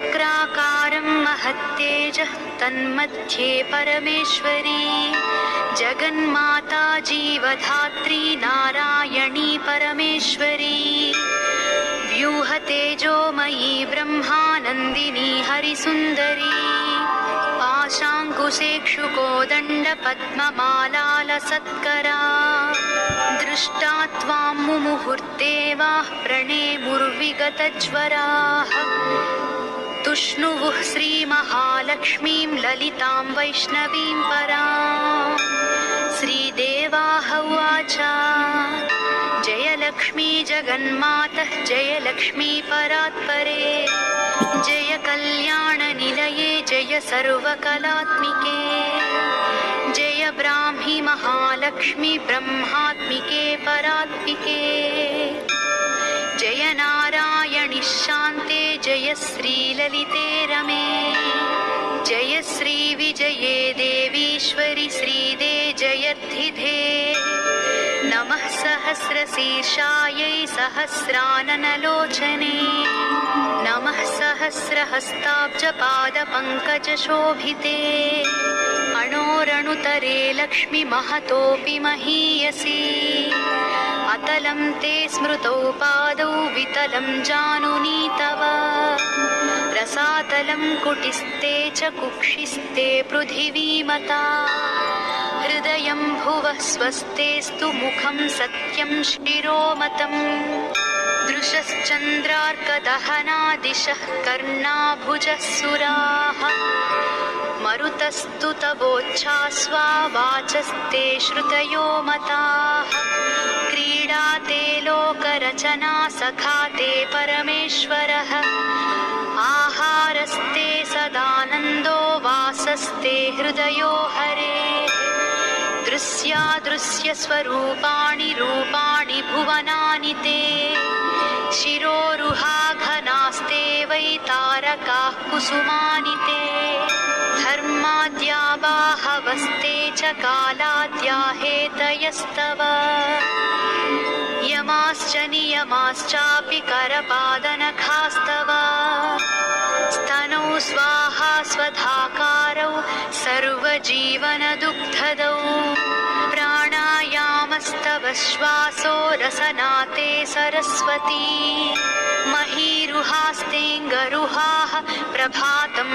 शुक्राकारं महत्तेजः तन्मध्ये परमेश्वरी जगन्माता जीवधात्री नारायणी परमेश्वरी व्यूहतेजोमयी ब्रह्मानन्दिनी हरिसुन्दरी पाशाङ्कुशेक्षुकोदण्डपद्ममालालसत्करा दृष्टा त्वां मुमुहूर्ते वा प्रणेमुर्विगतज्वराः तुष्णुवुः श्रीमहालक्ष्मीं ललितां वैष्णवीं परां श्रीदेवाः उवाच जय लक्ष्मी जगन्मातः जय लक्ष्मी परात्परे जय कल्याणनिलये जय सर्वकलात्मिके जय ब्राह्मी महालक्ष्मी ब्रह्मात्मिके परात्मिके जय नारायणि शान्ते जय श्रीललिते रमे जय श्रीविजये देवीश्वरि श्रीदे जयर्थिधे नमः सहस्रशीर्षायै सहस्राननलोचने नमः सहस्रहस्ताब्जपादपङ्कजशोभिते अणोरणुतरे लक्ष्मी महतोऽपि महीयसी अतलं ते स्मृतौ पादौ वितलं जानुनी तव रसातलं कुटिस्ते च कुक्षिस्ते पृथिवीमता हृदयं भुवः स्वस्तेस्तु मुखं सत्यं शिरोमतम् दृशश्चन्द्रार्कदहनादिशः कर्णाभुजः सुराः मरुतस्तु तवोच्छास्वा वाचस्ते श्रुतयो मताः क्रीडाते लोकरचना सखाते परमेश्वरः आहारस्ते सदानन्दो वासस्ते हृदयो हरे दृश्यादृश्यस्वरूपाणि रूपाणि भुवनानि ते शिरोरुहाघनास्ते वै तारकाः कुसुमानि ते धर्माद्या बाहवस्ते च कालाद्या हेतयस्तव यमाश्च नियमाश्चापि करपादनखास्तव स्तनौ स्वाहा स्वधाकारौ सर्वजीवनदुग्धदौ प्राणायामस्तव श्वासो रसनाते सरस्वती महीरुहास्तेऽङ्गरुहाः प्रभातं